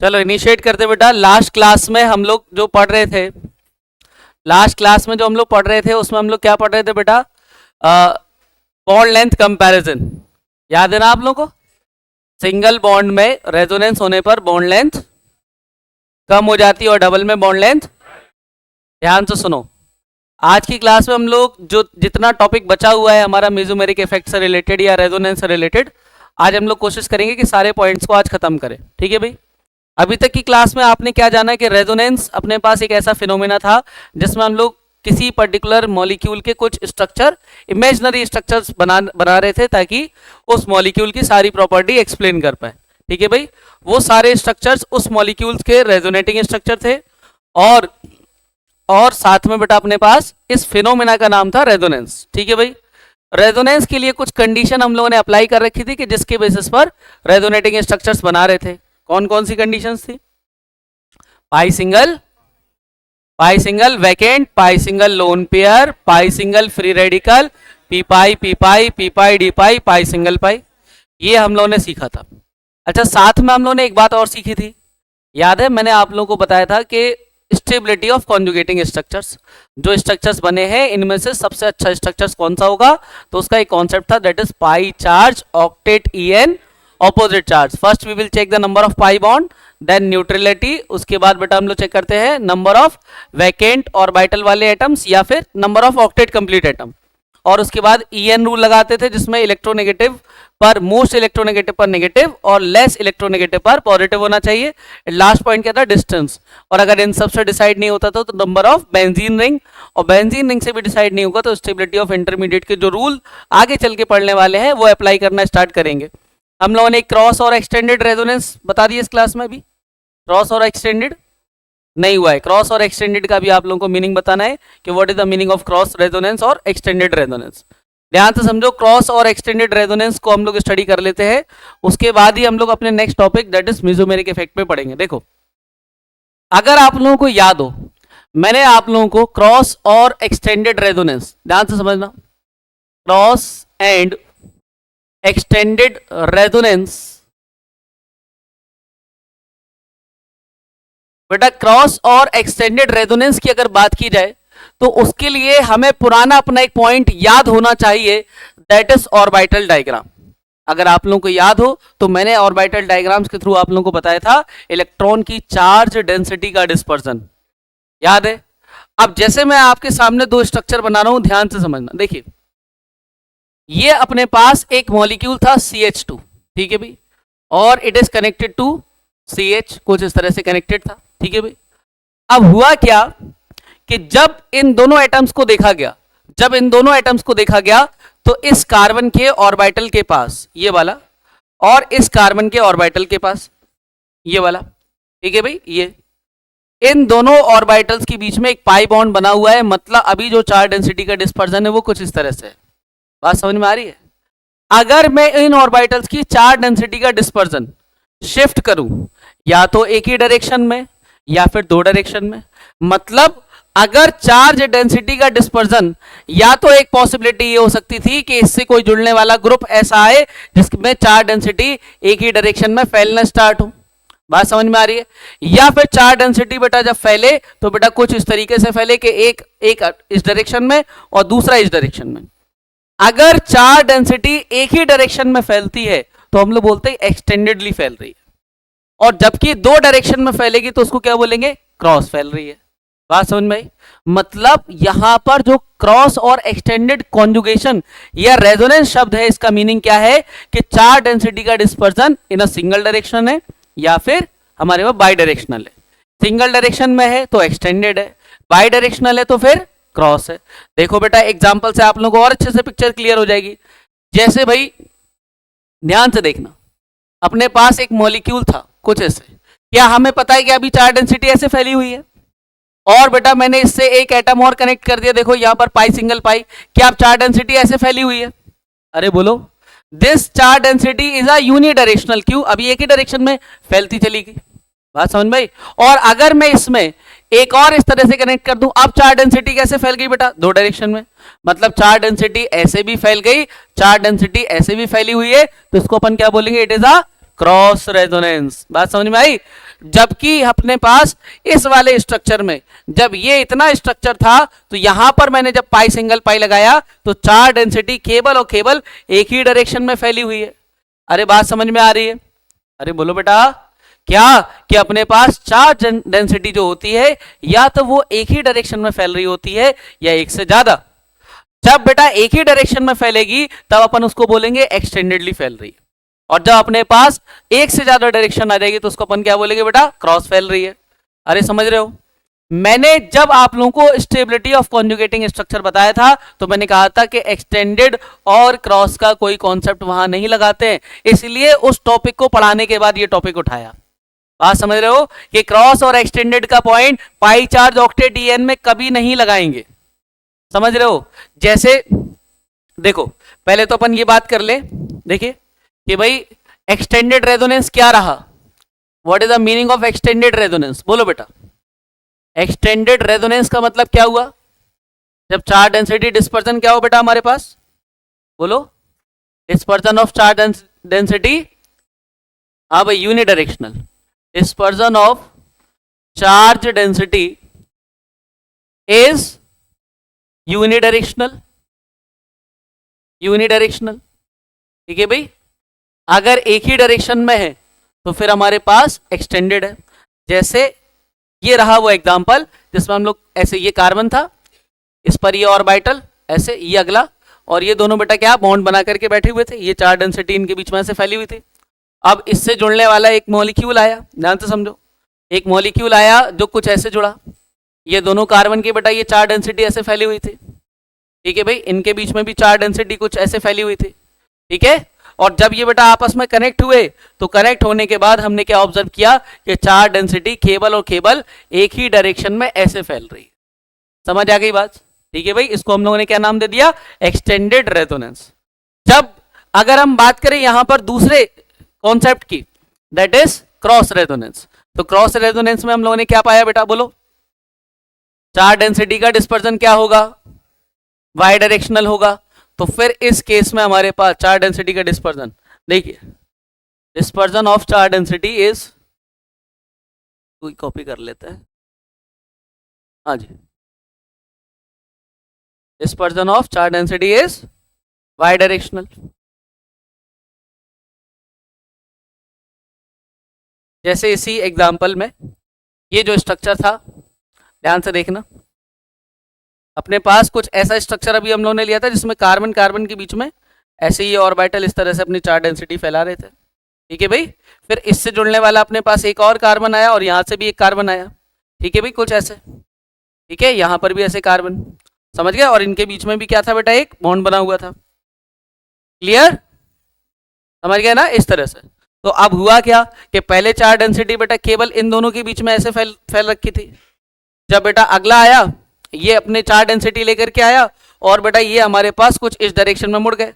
चलो इनिशिएट करते बेटा। लास्ट क्लास में हम लोग जो पढ़ रहे थे, उसमें हम लोग क्या पढ़ रहे थे बेटा? Bond length comparison. याद है ना आप लोगों को? सिंगल बॉन्ड में रेजोनेंस होने पर बॉन्ड लेंथ कम हो जाती है और डबल में बॉन्ड लेंथ। ध्यान से सुनो, आज की क्लास में हम लोग जो जितना टॉपिक बचा हुआ है हमारा मेसोमेरिक इफेक्ट से रिलेटेड या रेजोनेंस से रिलेटेड, आज हम लोग कोशिश करेंगे कि सारे पॉइंट्स को आज खत्म करें। ठीक है भाई? अभी तक की क्लास में आपने क्या जाना कि रेजोनेंस अपने पास एक ऐसा फिनोमेना था जिसमें हम लोग किसी पर्टिकुलर मॉलिक्यूल के कुछ स्ट्रक्चर, इमेजिनरी स्ट्रक्चर्स बना रहे थे ताकि उस मॉलिक्यूल की सारी प्रॉपर्टी एक्सप्लेन कर पाए। ठीक है भाई? वो सारे स्ट्रक्चर्स उस मॉलिक्यूल्स के रेजोनेटिंग स्ट्रक्चर थे और साथ में बेटा अपने पास इस फिनोमेना का नाम था रेजोनेंस। ठीक है भाई? रेजोनेंस के लिए कुछ कंडीशन हम लोगों ने अप्लाई कर रखी थी कि जिसके बेसिस पर रेजोनेटिंग स्ट्रक्चर्स बना रहे थे। कौन कौन सी कंडीशंस थी? पाई सिंगल वैकेंट, पाई सिंगल लोन पेयर, पाई सिंगल फ्री रेडिकल, पी पाई डी पाई, पाई सिंगल पाई। ये हम लोगों ने सीखा था। अच्छा, साथ में हम लोगों ने एक बात और सीखी थी, याद है? मैंने आप लोगों को बताया था कि स्टेबिलिटी ऑफ कॉन्जुगेटिंग स्ट्रक्चर्स, जो स्ट्रक्चर्स बने हैं इनमें से सबसे अच्छा स्ट्रक्चर्स कौन सा होगा, तो उसका एक कॉन्सेप्ट था, that is pi charge octet EN opposite charge. First we will check the number of pi bond, then neutrality, उसके बाद बेटा हम लोग चेक करते हैं नंबर ऑफ वैकेंट ऑर्बिटल वाले एटम्स या फिर number of octet complete atom, और उसके बाद EN रूल लगाते थे जिसमें इलेक्ट्रोनेगेटिव पर मोस्ट इलेक्ट्रोनेगेटिव पर नेगेटिव और लेस इलेक्ट्रोनेगेटिव पर पॉजिटिव होना चाहिए। लास्ट पॉइंट क्या था? डिस्टेंस। और अगर इन सबसे डिसाइड नहीं होता तो नंबर ऑफ बेंजीन रिंग, और बेंजीन रिंग से भी डिसाइड नहीं होगा तो स्टेबिलिटी ऑफ इंटरमीडिएट के जो रूल आगे चल के पढ़ने वाले हैं वो अप्लाई करना स्टार्ट करेंगे। हम लोगों ने क्रॉस और एक्सटेंडेड रेजोनेंस बता दिया इस क्लास में। भी क्रॉस और एक्सटेंडेड नहीं हुआ है। क्रॉस और एक्सटेंडेड का भी आप लोगों को मीनिंग बताना है कि what is the meaning of cross resonance और एक्सटेंडेड रेजोनेंस। ध्यान से समझो, क्रॉस और एक्सटेंडेड रेजोनेंस को हम लोग स्टडी कर लेते हैं, उसके बाद ही हम लोग अपने next topic that is mesomeric effect पे पढ़ेंगे। देखो, अगर आप लोगों को याद हो, मैंने आप लोगों को क्रॉस और एक्सटेंडेड रेजोनेंस, ध्यान से समझना, क्रॉस एंड एक्सटेंडेड रेजोनेंस, बेटा क्रॉस और एक्सटेंडेड रेजोनेंस की अगर बात की जाए तो उसके लिए हमें पुराना अपना एक पॉइंट याद होना चाहिए, दैट इज ऑर्बिटल डायग्राम। अगर आप लोगों को याद हो तो मैंने ऑर्बिटल डायग्राम्स के थ्रू आप लोगों को बताया था इलेक्ट्रॉन की चार्ज डेंसिटी का डिस्पर्जन। याद है? अब जैसे मैं आपके सामने दो स्ट्रक्चर बना रहा हूं, ध्यान से समझना। देखिए, ये अपने पास एक मॉलिक्यूल था CH2, ठीक है भाई, और it is connected to CH, कुछ इस तरह से कनेक्टेड था। ठीक है भाई? अब हुआ क्या कि जब इन दोनों एटम्स को देखा गया, तो इस कार्बन के ऑर्बिटल के पास ये वाला और इस कार्बन के ऑर्बिटल के पास ये वाला, ठीक है भाई, ये इन दोनों ऑर्बिटल्स के बीच में एक पाई बॉन्ड बना हुआ है। मतलब अभी जो चार्ज डेंसिटी का डिस्पर्जन है वो कुछ इस तरह से है। बात समझ में आ रही है? अगर मैं इन ऑर्बिटल्स की चार्ज डेंसिटी का डिस्पर्जन शिफ्ट करूं या तो एक ही डायरेक्शन में या फिर दो डायरेक्शन में, मतलब अगर चार्ज डेंसिटी का डिस्पर्जन, या तो एक पॉसिबिलिटी ये हो सकती थी कि इससे कोई जुड़ने वाला ग्रुप ऐसा आए जिसमें चार्ज डेंसिटी एक ही डायरेक्शन में फैलना स्टार्ट हो। बात समझ में आ रही है? या फिर चार्ज डेंसिटी बेटा जब फैले तो बेटा कुछ इस तरीके से फैले कि एक इस डायरेक्शन में और दूसरा इस डायरेक्शन में। अगर चार्ज डेंसिटी एक ही डायरेक्शन में फैलती है तो हम लोग बोलते हैं एक्सटेंडेडली फैल रही है, और जबकि दो डायरेक्शन में फैलेगी तो उसको क्या बोलेंगे? क्रॉस फैल रही है। बात समझ में आई? मतलब यहां पर जो क्रॉस और एक्सटेंडेड कॉन्जुगेशन या रेजोनेंस शब्द है, इसका मीनिंग क्या है कि चार्ज डेंसिटी का dispersion in a single direction है या फिर हमारे पास बाई डायरेक्शनल है। सिंगल डायरेक्शन में है तो एक्सटेंडेड है, बाई डायरेक्शनल है तो फिर क्रॉस है। देखो बेटा, एग्जांपल से आप लोगों को और अच्छे से पिक्चर क्लियर हो जाएगी। जैसे भाई ध्यान से देखना, अपने पास एक मॉलिक्यूल था कुछ ऐसे, क्या हमें पता है कि अभी चार्ज डेंसिटी ऐसे फैली हुई है, और बेटा मैंने इससे एक एटम और कनेक्ट कर दिया, देखो यहां पर पाई सिंगल पाई, क्या अब चार्ज डेंसिटी ऐसे फैली हुई है? अरे बोलो, this charge density is a unidirectional. क्यों? अभी एक ही डायरेक्शन में फैलती चली गई। बात समझ में? और अगर मैं इसमें एक और इस तरह से कनेक्ट कर दूं, अब चार्ज डेंसिटी कैसे फैल गई बेटा? दो डायरेक्शन में, मतलब चार्ज डेंसिटी ऐसे भी फैल गई, चार्ज डेंसिटी ऐसे भी फैली हुई है, तो इसको अपन क्या बोलेंगे? It is a cross resonance. बात समझ में आई? जबकि अपने पास इस वाले स्ट्रक्चर में जब ये इतना स्ट्रक्चर था तो यहां पर मैंने जब पाई सिंगल पाई लगाया तो चार डेंसिटी केवल और केवल एक ही डायरेक्शन में फैली हुई है। अरे बात समझ में आ रही है? अरे बोलो बेटा, क्या कि अपने पास चार डेंसिटी जो होती है या तो वो एक ही डायरेक्शन में फैल रही होती है या एक से ज्यादा। जब बेटा एक ही डायरेक्शन में फैलेगी तब अपन उसको बोलेंगे एक्सटेंडेडली फैल रही है, और जब अपने पास एक से ज्यादा डायरेक्शन आ जाएगी तो उसको अपन क्या बोलेंगे बेटा? क्रॉस फैल रही है। अरे समझ रहे हो? मैंने जब आप लोगों को स्टेबिलिटी ऑफ कॉन्जुगेटिंग स्ट्रक्चर बताया था तो मैंने कहा था कि एक्सटेंडेड और क्रॉस का कोई कॉन्सेप्ट वहां नहीं लगाते हैं, इसलिए उस टॉपिक को पढ़ाने के बाद ये टॉपिक उठाया। बात समझ रहे हो कि क्रॉस और एक्सटेंडेड का पॉइंट पाई चार्ज ऑक्टेट EN में कभी नहीं लगाएंगे। समझ रहे हो? जैसे देखो, पहले तो अपन ये बात कर ले, देखिए कि भाई एक्सटेंडेड रेजोनेंस क्या रहा। What is the meaning of extended resonance? बोलो बेटा। एक्सटेंडेड रेजोनेंस का मतलब क्या हुआ? जब चार्ज डेंसिटी डिस्पर्जन क्या हो बेटा हमारे पास? बोलो। डिस्पर्जन ऑफ चार्ज डेंसिटी, हाँ भाई, unidirectional dispersion of charge density is unidirectional. Unidirectional, ठीक है भाई। अगर एक ही डायरेक्शन में है तो फिर हमारे पास एक्सटेंडेड है। जैसे ये रहा वो एग्जांपल जिसमें हम लोग ऐसे, ये कार्बन था, इस पर ये ऑर्बिटल, ऐसे ये अगला, और ये दोनों बेटा क्या बॉन्ड बना करके बैठे हुए थे। ये चार डेंसिटी इनके बीच में से फैली हुई थी। अब इससे जुड़ने वाला एक मॉलिक्यूल आया, ध्यान से समझो। एक मॉलिक्यूल आया जो कुछ ऐसे जुड़ा। ये दोनों कार्बन के बेटा ये चार डेंसिटी ऐसे फैली हुई थी, ठीक है भाई। इनके बीच में भी चार डेंसिटी कुछ ऐसे फैली हुई थी, ठीक है। और जब ये बेटा आपस में कनेक्ट हुए तो कनेक्ट होने के बाद हमने क्या ऑब्जर्व किया कि चार डेंसिटी केवल और केवल एक ही डायरेक्शन में ऐसे फैल रही है। समझ आ गई बात? ठीक है भाई। इसको हम लोगों ने क्या नाम दे दिया? Extended resonance. जब अगर हम बात करें यहां पर दूसरे कॉन्सेप्ट की, दैट इज क्रॉस रेजोनेंस, तो क्रॉस रेजोनेंस में हम लोगों ने क्या पाया बेटा? बोलो। चार डेंसिटी का डिस्पर्जन क्या होगा? वाई डायरेक्शनल होगा। तो फिर इस केस में हमारे पास चार डेंसिटी का डिस्पर्जन, देखिए डिस्पर्जन ऑफ चार डेंसिटी इज, कोई कॉपी कर लेता है, हाँ जी, डिस्पर्जन ऑफ चार डेंसिटी इज वाई डायरेक्शनल। जैसे इसी एग्जांपल में ये जो स्ट्रक्चर था, ध्यान से देखना, अपने पास कुछ ऐसा स्ट्रक्चर अभी हम लोगों ने लिया था जिसमें कार्बन कार्बन के बीच में ऐसे ही ऑर्बिटल इस तरह से अपनी चार डेंसिटी फैला रहे थे, ठीक है भाई। फिर इससे जुड़ने वाला अपने पास एक और कार्बन आया और यहां से भी एक कार्बन आया, ठीक है भाई, कुछ ऐसे, ठीक है। यहां पर भी ऐसे कार्बन, समझ गया। और इनके बीच में भी क्या था बेटा? एक बॉन्ड बना हुआ था। क्लियर? समझ गया ना? इस तरह से। तो अब हुआ क्या कि पहले चार डेंसिटी बेटा केवल इन दोनों के बीच में ऐसे फैल रखी थी। जब बेटा अगला आया, ये अपने चार डेंसिटी लेकर के आया और बेटा ये हमारे पास कुछ इस डायरेक्शन में मुड़ गए,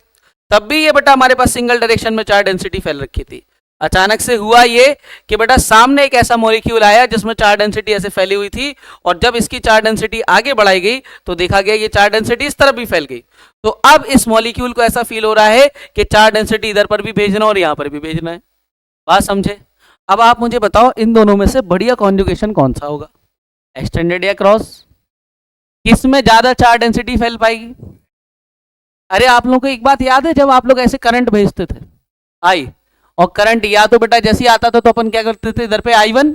तब भी ये बेटा हमारे पास सिंगल डायरेक्शन में चार डेंसिटी फैल रखी थी। अचानक से हुआ ये कि बेटा सामने एक ऐसा मॉलिक्यूल आया जिसमें चार डेंसिटी ऐसे फैली हुई थी, और जब इसकी चार डेंसिटी आगे बढ़ाई गई तो देखा गया ये चार डेंसिटी इस तरफ भी फैल गई। तो अब इस मॉलिक्यूल को ऐसा फील हो रहा है कि चार डेंसिटी इधर पर भी भेजना और यहां पर भी भेजना है। बात समझे? अब आप मुझे बताओ इन दोनों में से बढ़िया कॉन्जुगेशन कौन सा होगा, एक्सटेंडेड या क्रॉस? किसमें ज्यादा चार डेंसिटी फैल पाएगी? अरे आप लोगों को एक बात याद है, जब आप लोग ऐसे करंट भेजते थे आई, और करंट या तो बेटा जैसे ही आता था तो अपन क्या करते थे, इधर पे I1,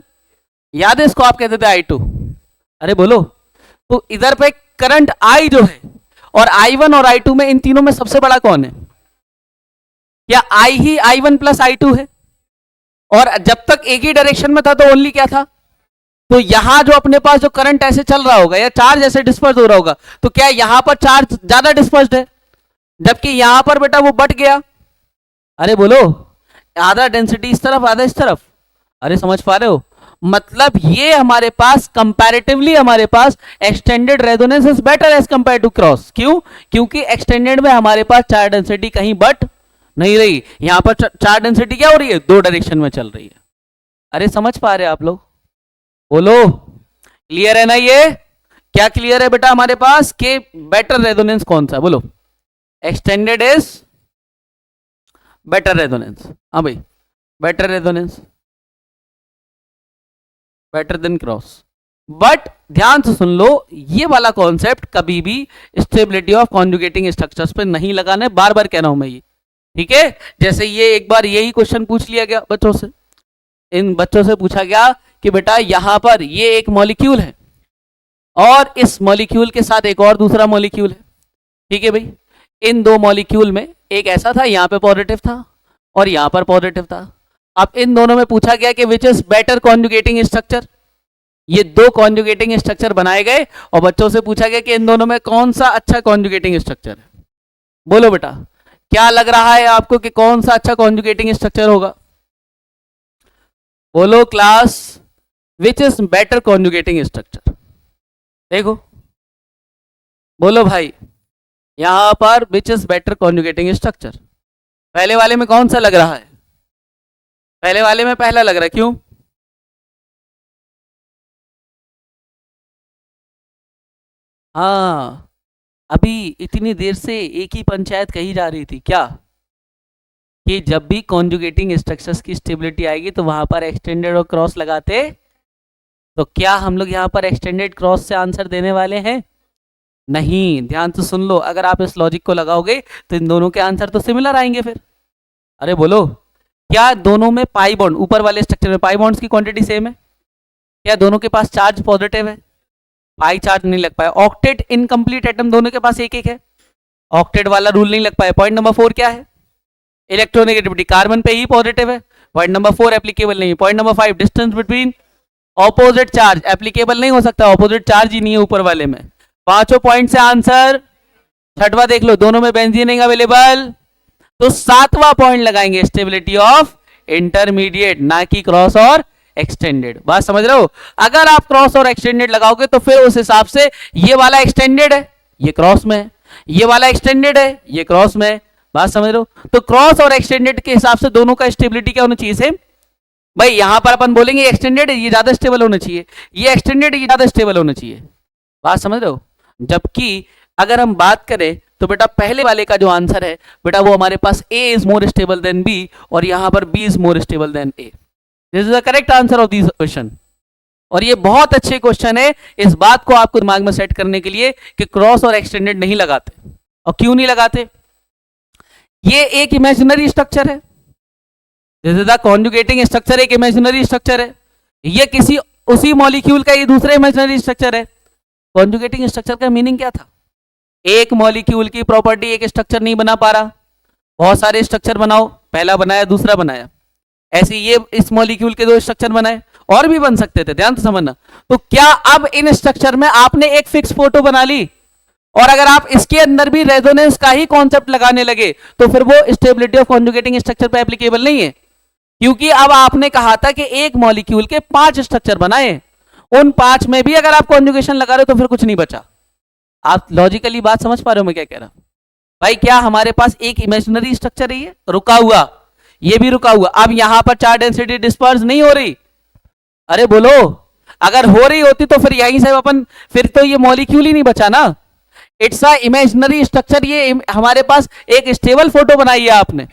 याद है इसको आप कहते थे I2। अरे बोलो। तो इधर पे करंट I जो है और I1 और I2 में, इन तीनों में सबसे बड़ा कौन है? क्या I he I1 plus I2 है? और जब तक एक ही डायरेक्शन में था तो ओनली क्या था? तो यहां जो अपने पास जो करंट ऐसे चल रहा होगा या चार्ज ऐसे डिस्पर्स हो रहा होगा, तो क्या यहां पर चार्ज ज्यादा डिस्पर्स्ड है, जबकि यहां पर बेटा वो बट गया। अरे बोलो, आधा डेंसिटी इस तरफ आधा इस तरफ। अरे समझ पा रहे हो? मतलब ये हमारे पास कंपैरेटिवली हमारे पास extended resonance is better as compare to cross. क्यों? क्योंकि एक्सटेंडेड में हमारे पास चार डेंसिटी कहीं बट नहीं रही, यहां पर चार डेंसिटी क्या हो रही है? दो डायरेक्शन में चल रही है। अरे समझ पा रहे हैं आप लोग? बोलो। क्लियर है ना? ये क्या क्लियर है बेटा हमारे पास कि बेटर रेजोनेंस कौन सा? बोलो। Extended is better resonance. हाँ भाई। Better resonance, better than cross. But ध्यान से सुन लो, ये वाला कॉन्सेप्ट कभी भी स्टेबिलिटी ऑफ कॉन्जुगेटिंग स्ट्रक्चर्स पे नहीं लगाना है, बार बार कह रहा हूं मैं ये, ठीक है। जैसे ये एक बार यही क्वेश्चन पूछ लिया गया बच्चों से, इन बच्चों से पूछा गया कि बेटा यहां पर ये एक मॉलिक्यूल है और इस मॉलिक्यूल के साथ एक और दूसरा मॉलिक्यूल है, ठीक है भाई। इन दो मॉलिक्यूल में एक ऐसा था, यहां पे पॉजिटिव था और यहां पर पॉजिटिव था। अब इन दोनों में पूछा गया कि which is better conjugating structure. ये दो कॉन्जुगेटिंग स्ट्रक्चर बनाए गए और बच्चों से पूछा गया कि इन दोनों में कौन सा अच्छा कॉन्जुगेटिंग स्ट्रक्चर है। बोलो बेटा, क्या लग रहा है आपको कि कौन सा अच्छा कॉन्जुगेटिंग स्ट्रक्चर होगा? बोलो class, which is better conjugating structure. देखो, बोलो भाई, यहां पर which is better conjugating structure. पहले वाले में कौन सा लग रहा है? पहले वाले में पहला लग रहा है, क्यों? हाँ, अभी इतनी देर से एक ही पंचायत कही जा रही थी क्या, कि जब भी कॉन्जुगेटिंग स्ट्रक्चर्स की स्टेबिलिटी आएगी तो वहां पर एक्सटेंडेड और क्रॉस लगाते। तो क्या हम लोग यहाँ पर एक्सटेंडेड क्रॉस से आंसर देने वाले हैं? नहीं, ध्यान से सुन लो, अगर आप इस लॉजिक को लगाओगे तो इन दोनों के आंसर तो सिमिलर आएंगे फिर। अरे बोलो, क्या दोनों में पाई बॉन्ड, ऊपर वाले स्ट्रक्चर में पाई बॉन्ड्स की क्वांटिटी सेम है? क्या दोनों के पास चार्ज पॉजिटिव है? पाई चार्ज नहीं लग पाया। ऑक्टेट इनकम्प्लीट एटम दोनों के पास एक एक है, ऑक्टेट वाला रूल नहीं लग पाया। पॉइंट नंबर 4 क्या है? इलेक्ट्रोनेगेटिविटी, कार्बन पे ही पॉजिटिव है, पॉइंट नंबर 4 एप्लीकेबल नहीं। Point number 5, distance between opposite charge, applicable नहीं हो सकता, ऑपोजिट चार्ज ही नहीं है ऊपर वाले में। पांचों पॉइंट से आंसर। छठवां देख लो, दोनों में बेंजीन नहीं अवेलेबल, तो सातवां पॉइंट लगाएंगे, स्टेबिलिटी ऑफ इंटरमीडिएट, ना कि क्रॉस और एक्सटेंडेड। बात समझ रहे हो? अगर आप क्रॉस और एक्सटेंडेड लगाओगे तो फिर उस हिसाब से ये वाला एक्सटेंडेड है, ये क्रॉस में है, ये वाला एक्सटेंडेड है, ये क्रॉस में है। बात समझ रहे हो? तो क्रॉस और एक्सटेंडेड के हिसाब से दोनों का स्टेबिलिटी क्या होना चाहिए? सेम। भाई यहां पर अपन बोलेंगे एक्सटेंडेड है, ये ज्यादा स्टेबल होना चाहिए, ये एक्सटेंडेड है, ये ज्यादा स्टेबल होना चाहिए। बात समझ रहे हो? जबकि अगर हम बात करें तो बेटा पहले वाले का जो आंसर है बेटा, वो हमारे पास A is more stable then B और यहां पर B is more stable then A। This is the correct answer of this question. और ये बहुत अच्छे क्वेश्चन है इस बात को आपको दिमाग में सेट करने के लिए कि क्रॉस और एक्सटेंडेड नहीं लगाते। और क्यों नहीं लगाते? ये एक इमेजिनरी स्ट्रक्चर है, this is the conjugating structure, एक इमेजिनरी स्ट्रक्चर है। ये किसी उसी मॉलिक्यूल का ये दूसरा इमेजिनरी स्ट्रक्चर है। कॉन्जुगेटिंग स्ट्रक्चर का मीनिंग क्या था? एक मॉलिक्यूल की प्रॉपर्टी एक स्ट्रक्चर नहीं बना पा रहा, बहुत सारे स्ट्रक्चर बनाओ, पहला बनाया दूसरा बनाया, ऐसे ये इस मॉलिक्यूल के दो स्ट्रक्चर बनाए, और भी बन सकते थे, ध्यान से समझना। तो क्या अब इन स्ट्रक्चर में आपने एक फिक्स फोटो बना ली और अगर आप इसके अंदर भी रेजोनेंस का ही कॉन्सेप्ट लगाने लगे तो फिर वो स्टेबिलिटी ऑफ कॉन्जुगेटिंग स्ट्रक्चर पे एप्लीकेबल नहीं है, क्योंकि अब आपने कहा था कि एक मॉलिक्यूल के 5 स्ट्रक्चर बनाए, उन 5 में भी अगर आप कॉन्जुगेशन लगा रहे हो तो फिर कुछ नहीं बचा। आप लॉजिकली बात समझ पा रहे हो मैं क्या कह रहा हूं? भाई क्या हमारे पास एक इमेजिनरी स्ट्रक्चर है, ये रुका हुआ, ये भी रुका हुआ, अब यहां पर चार्ज डेंसिटी डिस्पर्स नहीं हो रही। अरे बोलो, अगर हो रही होती तो फिर यहीं से अपन, फिर तो ये मॉलिक्यूल ही नहीं बचा ना। इट्स अ इमेजिनरी स्ट्रक्चर, ये हमारे पास एक स्टेबल फोटो बनाई है आपने।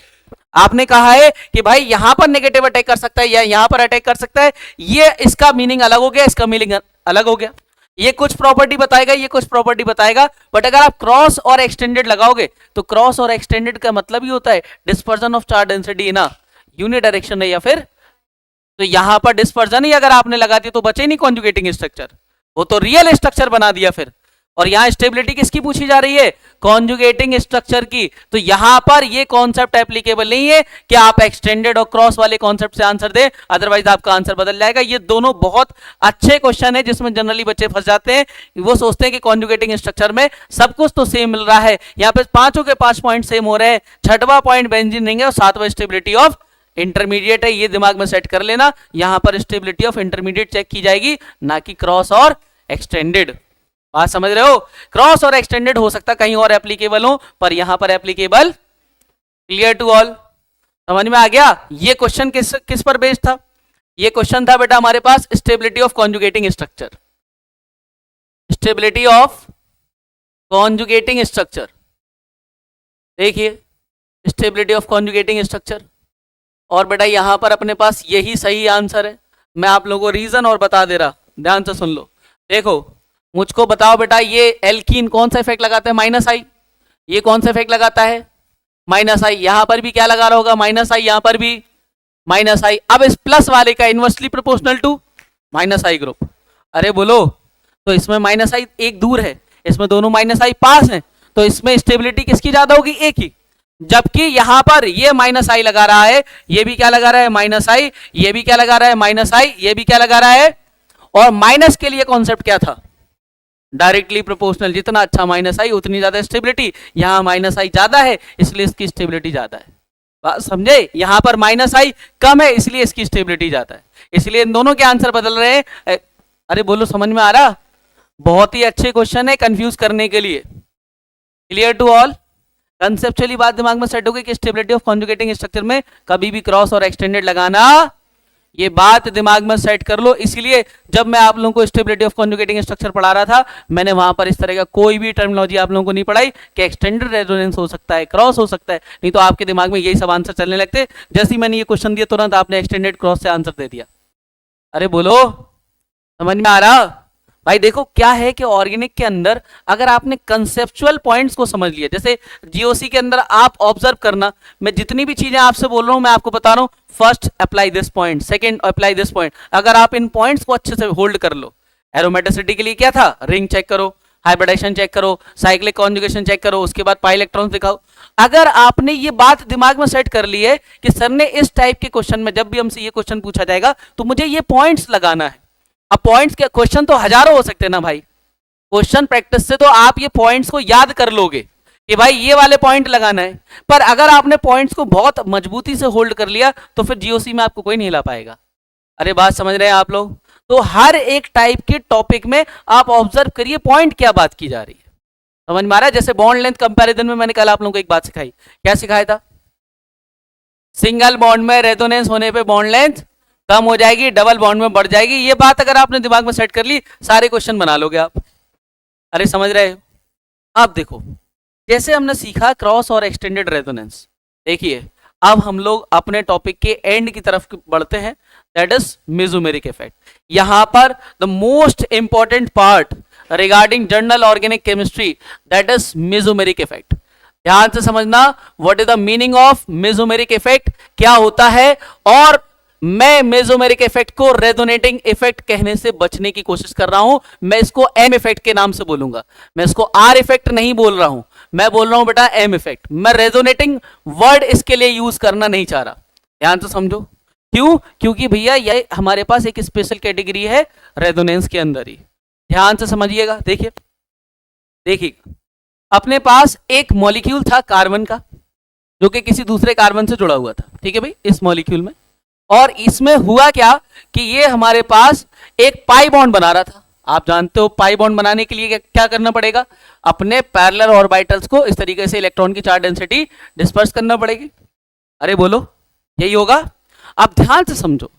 आपने कहा है कि भाई यहां पर नेगेटिव अटैक कर सकता है या यहां पर अटैक कर सकता है, ये इसका मीनिंग अलग हो गया, इसका मीनिंग अलग हो गया। ये कुछ प्रॉपर्टी बताएगा, ये कुछ प्रॉपर्टी बताएगा, बट अगर आप क्रॉस और एक्सटेंडेड लगाओगे तो क्रॉस और एक्सटेंडेड का मतलब ही होता है डिस्पर्जन ऑफ चार्ज डेंसिटी ना यूनिडायरेक्शन है, या फिर तो यहां पर डिस्पर्जन ही अगर आपने लगा दिया तो बचे नहीं कॉन्जुगेटिंग स्ट्रक्चर, वो तो रियल स्ट्रक्चर बना दिया फिर। और यहां स्टेबिलिटी किसकी पूछी जा रही है? कॉन्जुगेटिंग स्ट्रक्चर की। तो यहां पर ये कॉन्सेप्ट एप्लीकेबल नहीं है कि आप एक्सटेंडेड और क्रॉस वाले कॉन्सेप्ट से आंसर दें, अदरवाइज आपका आंसर बदल जाएगा। ये दोनों बहुत अच्छे क्वेश्चन है जिसमें जनरली बच्चे फंस जाते हैं, वो सोचते हैं कि कॉन्जुगेटिंग स्ट्रक्चर में सब कुछ तो सेम मिल रहा है, यहाँ पे पांचों के 5 पॉइंट सेम हो रहे हैं, छठवां पॉइंट बेंजीन नहीं है और सातवां स्टेबिलिटी ऑफ इंटरमीडिएट है। ये दिमाग में सेट कर लेना, यहां पर स्टेबिलिटी ऑफ इंटरमीडिएट चेक की जाएगी, ना कि क्रॉस और एक्सटेंडेड। बात समझ रहे हो? क्रॉस और एक्सटेंडेड हो सकता कहीं और एप्लीकेबल हो, पर यहां पर एप्लीकेबल। Clear to all? समझ में आ गया? ये क्वेश्चन किस पर बेस्ड था? ये क्वेश्चन था बेटा हमारे पास stability of conjugating structure, stability of conjugating structure. देखिए, स्टेबिलिटी ऑफ कॉन्जुगेटिंग स्ट्रक्चर, और बेटा यहां पर अपने पास यही सही आंसर है। मैं आप लोगों को रीजन और बता दे रहा, ध्यान से सुन लो। देखो मुझको बताओ बेटा, ये एल्कीन कौन सा इफेक्ट लगाता है? माइनस आई। ये कौन सा इफेक्ट लगाता है? माइनस आई। यहां पर भी क्या लगा रहा होगा? माइनस आई। यहां पर भी माइनस आई। अब इस प्लस वाले का inversely proportional to minus I group. अरे बोलो, तो इसमें माइनस आई एक दूर है, इसमें दोनों माइनस आई पास हैं, तो इसमें स्टेबिलिटी किसकी ज्यादा होगी? एक की। जबकि यहां पर ये माइनस आई लगा रहा है, ये भी क्या लगा रहा है? माइनस आई। ये भी क्या लगा रहा है? माइनस आई। ये भी क्या लगा रहा है? और माइनस के लिए कॉन्सेप्ट क्या था? Directly proportional. जितना अच्छा माइनस आई उतनी ज्यादा स्टेबिलिटी। यहां माइनस आई ज्यादा है इसलिए इसकी स्टेबिलिटी ज्यादा है। बात समझे? यहां पर माइनस आई कम है इसलिए इसकी स्टेबिलिटी ज्यादा है। इसलिए इन दोनों के आंसर बदल रहे हैं। अरे बोलो, समझ में आ रहा? बहुत ही अच्छे क्वेश्चन है कंफ्यूज करने के लिए। Clear to all? कंसेप्चुअली बात दिमाग में सेट हो गई कि स्टेबिलिटी ऑफ कॉन्जुगेटिंग स्ट्रक्चर में कभी भी क्रॉस और एक्सटेंडेड लगाना, ये बात दिमाग में सेट कर लो। इसलिए जब मैं आप लोगों को स्टेबिलिटी ऑफ कॉन्जुगेटिंग स्ट्रक्चर पढ़ा रहा था, मैंने वहां पर इस तरह का कोई भी टर्मिनोलॉजी आप लोगों को नहीं पढ़ाई कि एक्सटेंडेड रेजोनेंस हो सकता है, क्रॉस हो सकता है। नहीं तो आपके दिमाग में यही सब आंसर चलने लगते। जैसे ही मैंने ये क्वेश्चन दिया तुरंत आपने एक्सटेंडेड क्रॉस से आंसर दे दिया। अरे बोलो, समझ में आ रहा? भाई देखो क्या है कि ऑर्गेनिक के अंदर अगर आपने कंसेप्चुअल पॉइंट्स को समझ लिया, जैसे जीओसी के अंदर आप ऑब्जर्व करना, मैं जितनी भी चीजें आपसे बोल रहा हूं मैं आपको बता रहा हूं, first apply this point, second apply this point. अगर आप इन पॉइंट्स को अच्छे से होल्ड कर लो, एरोमेटिसिटी के लिए क्या था? रिंग चेक करो, हाइब्रिडेशन चेक करो, साइक्लिक कॉन्जुगेशन चेक करो, उसके बाद पाई इलेक्ट्रॉन्स दिखाओ। अगर आपने ये बात दिमाग में सेट कर ली है कि सर ने इस टाइप के क्वेश्चन में जब भी हमसे ये क्वेश्चन पूछा जाएगा तो मुझे ये पॉइंट्स लगाना है। अब पॉइंट्स के क्वेश्चन तो हजारों हो सकते हैं ना भाई, क्वेश्चन प्रैक्टिस से तो आप ये पॉइंट्स को याद कर लोगे कि भाई ये वाले पॉइंट लगाना है। पर अगर आपने पॉइंट्स को बहुत मजबूती से होल्ड कर लिया तो फिर जीओसी में आपको कोई नहीं हिला पाएगा। अरे बात समझ रहे हैं आप लोग? तो हर एक टाइप के टॉपिक में आप ऑब्जर्व करिए पॉइंट क्या बात की जा रही है। समझ में आ रहा है? जैसे बॉन्ड लेंथ कंपैरिजन में मैंने कल आप लोगों को एक बात सिखाई। क्या सिखाया था? सिंगल बॉन्ड में रेजोनेंस होने पे बॉन्ड लेंथ कम हो जाएगी, डबल बॉन्ड में बढ़ जाएगी। ये बात अगर आपने दिमाग में सेट कर ली, सारे क्वेश्चन बना लोगे आप। अरे समझ रहे हो? अब देखो, जैसे हमने सीखा क्रॉस और एक्सटेंडेड रेजोनेंस, देखिए अब हम लोग अपने टॉपिक के एंड की तरफ बढ़ते हैं, दैट इज मेसोमेरिक इफेक्ट। यहां पर the most important part regarding journal organic chemistry, that is mesomeric effect. ध्यान से समझना, what is the meaning of mesomeric effect, क्या होता है। और मैं मेसोमेरिक इफेक्ट को रेजोनेटिंग इफेक्ट कहने से बचने की कोशिश कर रहा हूं। मैं इसको एम इफेक्ट के नाम से बोलूंगा, मैं इसको आर इफेक्ट नहीं बोल रहा हूं, मैं बोल रहा हूं बेटा एम इफेक्ट। मैं रेजोनेटिंग वर्ड इसके लिए यूज करना नहीं चाह रहा। ध्यान से समझो क्यों? क्योंकि भैया ये हमारे पास एक स्पेशल कैटेगरी है रेजोनेंस के अंदर ही। ध्यान से समझिएगा। देखिए देखिए, अपने पास एक मॉलिक्यूल था कार्बन का, जो कि किसी दूसरे कार्बन से जुड़ा हुआ था। ठीक है भाई, इस मॉलिक्यूल में, और इसमें हुआ क्या कि ये हमारे पास एक पाई बॉन्ड बना रहा था। आप जानते हो पाई बॉन्ड बनाने के लिए क्या करना पड़ेगा? अपने पैरेलल ऑर्बिटल्स को इस तरीके से इलेक्ट्रॉन की चार्ज डेंसिटी डिस्पर्स करना पड़ेगी। अरे बोलो, यही होगा? अब ध्यान से समझो,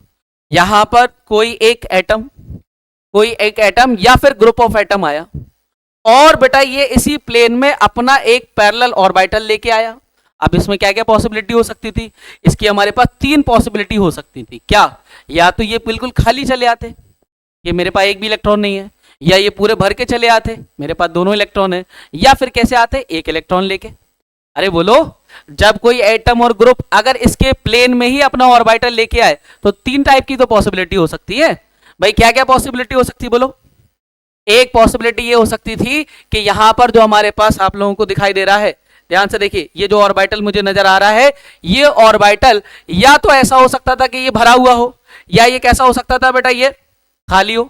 यहां पर कोई एक एटम या फिर ग्रुप ऑफ एटम आया और बेटा ये इसी प्लेन में अपना एक पैरेलल ऑर्बिटल लेके आया। अब इसमें क्या क्या पॉसिबिलिटी हो सकती थी? इसकी हमारे पास 3 पॉसिबिलिटी हो सकती थी। क्या? या तो ये बिल्कुल खाली चले आते, ये मेरे पास एक भी इलेक्ट्रॉन नहीं है, या ये पूरे भर के चले आते, मेरे पास दोनों इलेक्ट्रॉन है, या फिर कैसे आते? एक इलेक्ट्रॉन लेके। अरे बोलो, जब कोई एटम और ग्रुप अगर इसके प्लेन में ही अपना ऑर्बिटल लेके आए तो 3 टाइप की तो पॉसिबिलिटी हो सकती है। भाई क्या क्या पॉसिबिलिटी हो सकती है बोलो? एक पॉसिबिलिटी ये हो सकती थी कि यहां पर जो हमारे पास आप लोगों को दिखाई दे रहा है, ध्यान से देखिए, ये जो ऑर्बिटल मुझे नजर आ रहा है, ये ऑर्बिटल या तो ऐसा हो सकता था कि ये भरा हुआ हो, या ये कैसा हो सकता था बेटा? ये खाली हो।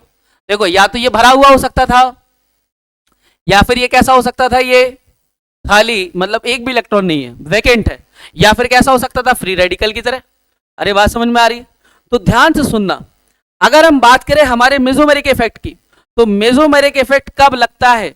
देखो, या तो ये भरा हुआ हो सकता था, या फिर ये कैसा हो सकता था? ये खाली, मतलब एक भी इलेक्ट्रॉन नहीं है, वैकेंट है। या फिर कैसा हो सकता था? फ्री रेडिकल की तरह। अरे बात समझ में आ रही है? तो ध्यान से सुनना, अगर हम बात करें हमारे मेसोमेरिक इफेक्ट की, तो मेसोमेरिक इफेक्ट कब लगता है?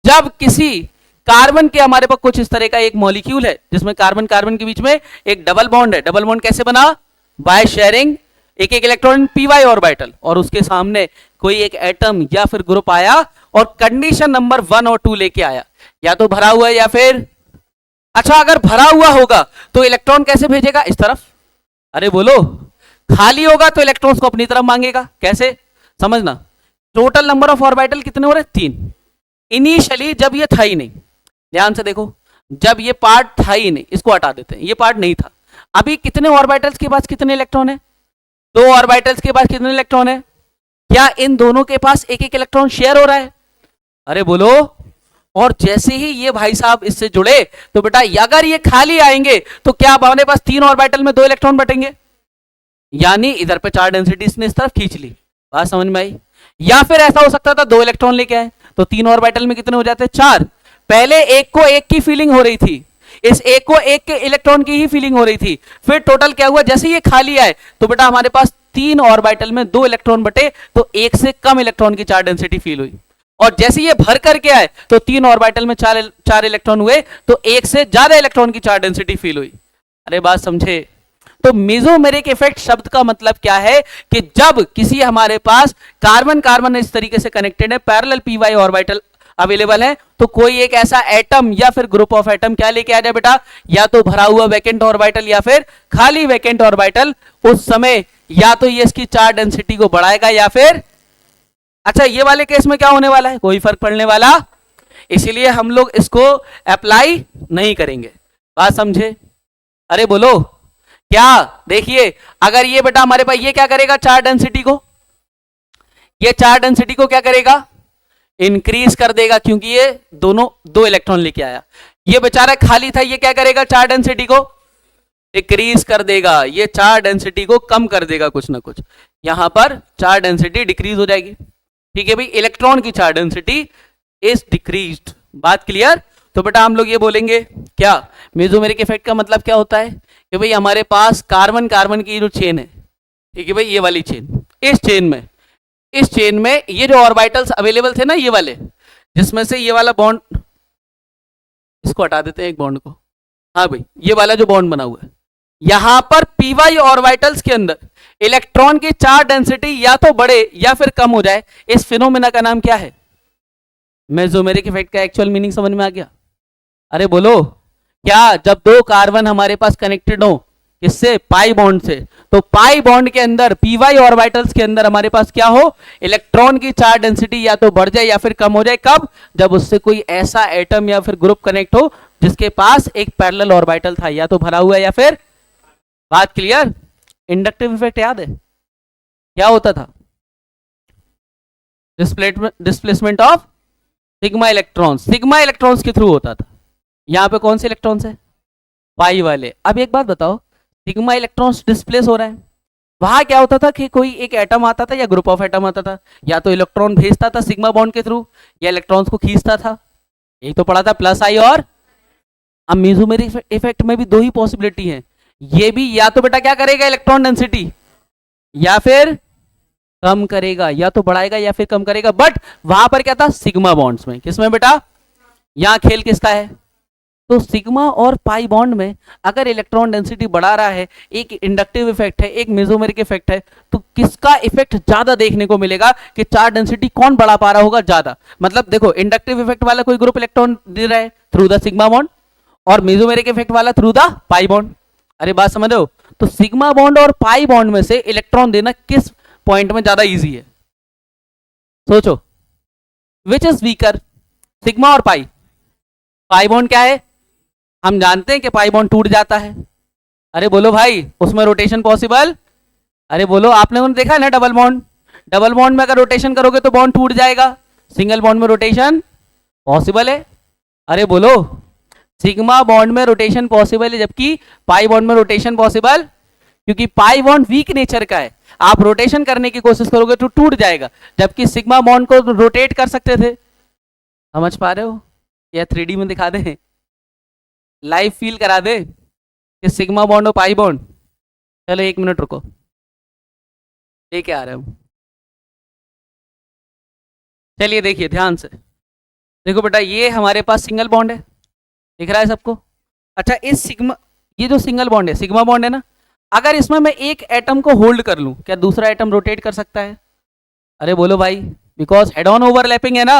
जब किसी कार्बन के हमारे पास कुछ इस तरह का एक मॉलिक्यूल है जिसमें कार्बन कार्बन के बीच में एक डबल बॉन्ड है। डबल बॉन्ड कैसे बना? बाय शेयरिंग एक एक इलेक्ट्रॉन पी ऑर्बिटल, और उसके सामने कोई एक एटम या फिर ग्रुप आया और कंडीशन नंबर 1 और 2 लेके आया, या तो भरा हुआ है या फिर, अच्छा अगर भरा हुआ होगा तो इलेक्ट्रॉन कैसे भेजेगा? इस तरफ। अरे बोलो, खाली होगा तो इलेक्ट्रॉन्स को अपनी तरफ मांगेगा। कैसे, समझना। टोटल नंबर ऑफ ऑर्बिटल कितने हो रहे, 3। इनिशियली जब ये था ही नहीं, ध्यान से देखो, जब ये पार्ट था ही नहीं, इसको हटा देते हैं, ये पार्ट नहीं था। अभी कितने ऑर्बिटल्स के पास कितने इलेक्ट्रॉन है, 2 ऑर्बिटल्स के पास कितने इलेक्ट्रॉन है? क्या इन दोनों के पास एक एक इलेक्ट्रॉन शेयर हो रहा है? अरे बोलो। और जैसे ही ये भाई साहब इससे जुड़े तो बेटा अगर ये खाली आएंगे तो क्या हमारे पास 3 ऑर्बिटल में 2 इलेक्ट्रॉन बटेंगे, यानी इधर पे चार्ज डेंसिटी इसने इस तरफ खींच ली। बात समझ में आई? या फिर ऐसा हो सकता था 2 इलेक्ट्रॉन लेके आए तो 3 ऑर्बिटल में कितने हो जाते, 4। पहले एक को एक की फीलिंग हो रही थी, इस एक को एक के इलेक्ट्रॉन की ही फीलिंग हो रही थी। फिर टोटल क्या हुआ, जैसे ये खाली आए तो बेटा हमारे पास 3 ऑर्बिटल में 2 इलेक्ट्रॉन बटे तो एक से कम इलेक्ट्रॉन की चार्ज डेंसिटी फील हुई। और जैसे ये भर करके आए तो 3 ऑर्बिटल में 4 इलेक्ट्रॉन हुए तो एक से ज्यादा इलेक्ट्रॉन की चार्ज डेंसिटी फील हुई। अरे बात समझे? तो मेसोमेरिक इफेक्ट शब्द का मतलब क्या है कि जब किसी हमारे पास कार्बन कार्बन इस तरीके से कनेक्टेड है, parallel P Y orbital available है, तो कोई एक ऐसा एटम या फिर ग्रुप ऑफ एटम क्या लेके आ जाए बेटा, या तो भरा हुआ वैकेंट ऑर्बिटल या फिर खाली वैकेंट ऑर्बिटल, उस समय या तो ये इसकी चार्ज डेंसिटी को बढ़ाएगा या फिर, अच्छा ये वाले केस में क्या होने वाला है, कोई फर्क पड़ने वाला, इसीलिए हम लोग इसको अप्लाई नहीं करेंगे। बात समझे? अरे बोलो क्या, देखिए अगर ये बेटा हमारे पास ये क्या करेगा, चार्ज डेंसिटी को, ये चार्ज डेंसिटी को क्या करेगा, इंक्रीज कर देगा, क्योंकि ये दोनों 2 इलेक्ट्रॉन लेके आया। ये बेचारा खाली था, ये क्या करेगा, चार्ज डेंसिटी को डिक्रीज कर देगा, ये चार्ज डेंसिटी को कम कर देगा कुछ ना कुछ, यहां पर चार्ज डेंसिटी डिक्रीज हो जाएगी। ठीक है भाई, इलेक्ट्रॉन की चार्ज डेंसिटी इज डिक्रीज्ड। बात क्लियर? तो बेटा हम लोग ये बोलेंगे क्या, मेसोमेरिक इफेक्ट का मतलब क्या होता है कि भाई हमारे पास कार्बन कार्बन की जो चेन है, ठीक है भाई, ये वाली चेन, इस चेन में ये जो ऑर्बिटल्स अवेलेबल थे ना, ये वाले, जिसमें से ये वाला बॉन्ड, इसको हटा देते हैं एक बॉन्ड को, हाँ भाई ये वाला जो बॉन्ड बना हुआ है, यहां पर पी वाई ऑर्बिटल्स के अंदर इलेक्ट्रॉन की चार्ज डेंसिटी या तो बढ़े या फिर कम हो जाए। इस फिनोमेना का नाम क्या है, मेसोमेरिक इफेक्ट का एक्चुअल मीनिंग समझ में आ गया? अरे बोलो क्या, जब 2 कार्बन हमारे पास कनेक्टेड हो किससे, पाई बॉन्ड से, तो पाई बॉन्ड के अंदर पी वाई ऑर्बिटल्स के अंदर हमारे पास क्या हो, इलेक्ट्रॉन की चार्ज डेंसिटी या तो बढ़ जाए या फिर कम हो जाए। कब, जब उससे कोई ऐसा एटम या फिर ग्रुप कनेक्ट हो जिसके पास एक पैरेलल ऑर्बिटल था, या तो भरा हुआ या फिर, बात क्लियर? इंडक्टिव इफेक्ट याद है क्या होता था, डिस्प्लेसमेंट ऑफ सिग्मा इलेक्ट्रॉन्स के थ्रू होता था। यहां पे कौन से इलेक्ट्रॉन्स है, पाई वाले। अब एक बात बताओ, सिग्मा इलेक्ट्रॉन्स डिस्प्लेस हो रहा है, वहां क्या होता था कि कोई एक एटम आता था या ग्रुप ऑफ एटम आता था, या तो इलेक्ट्रॉन भेजता था सिग्मा बॉन्ड के थ्रू या इलेक्ट्रॉन्स को खींचता था, यही तो पढ़ा था, प्लस आई और। अब मेसोमेरिक इफेक्ट में भी 2 ही पॉसिबिलिटी है, ये भी या तो बेटा क्या करेगा, इलेक्ट्रॉन डेंसिटी या फिर कम करेगा, या तो बढ़ाएगा या फिर कम करेगा, बट वहां पर क्या था, सिग्मा बॉन्ड्स में। किसमें बेटा, यहां खेल किसका है, तो सिग्मा और पाई बॉन्ड में अगर इलेक्ट्रॉन डेंसिटी बढ़ा रहा है, एक इंडक्टिव इफेक्ट है, एक मेसोमेरिक इफेक्ट है, तो किसका इफेक्ट ज्यादा देखने को मिलेगा कि चार्ज डेंसिटी कौन बढ़ा पा रहा होगा ज्यादा। मतलब देखो, इंडक्टिव इफेक्ट वाला कोई ग्रुप इलेक्ट्रॉन दे रहा है थ्रू द सिग्मा बॉन्ड, और मेसोमेरिक इफेक्ट वाला थ्रू द पाई बॉन्ड। अरे बात समझ रहे हो? तो सिग्मा बॉन्ड और पाई बॉन्ड में से इलेक्ट्रॉन देना किस पॉइंट में ज्यादा इजी है, सोचो, विच इज वीकर, सिग्मा और पाई? पाई बॉन्ड क्या है, हम जानते हैं कि पाई बॉन्ड टूट जाता है। अरे बोलो भाई, उसमें रोटेशन पॉसिबल? अरे बोलो, आपने देखा है ना डबल बॉन्ड में अगर रोटेशन करोगे तो बॉन्ड टूट जाएगा, सिंगल बॉन्ड में रोटेशन पॉसिबल है। अरे बोलो, सिग्मा बॉन्ड में रोटेशन पॉसिबल है जबकि पाई बॉन्ड में रोटेशन पॉसिबल, क्योंकि पाई बॉन्ड वीक नेचर का है, आप रोटेशन करने की कोशिश करोगे तो टूट जाएगा, जबकि सिग्मा बॉन्ड को रोटेट कर सकते थे। समझ पा रहे हो? या 3D में दिखा दे, लाइव फील करा दे कि सिग्मा बॉन्ड और पाई बॉन्ड। चलो 1 मिनट रुको, लेके आ रहे हम। चलिए देखिए ध्यान से, देखो बेटा ये हमारे पास सिंगल बॉन्ड है, दिख रहा है सबको? अच्छा, इस सिग्मा, ये जो सिंगल बॉन्ड है सिग्मा बॉन्ड है ना, अगर इसमें मैं एक एटम को होल्ड कर लूं, क्या दूसरा एटम रोटेट कर सकता है? अरे बोलो भाई, बिकॉज हेड ऑन ओवरलैपिंग है ना।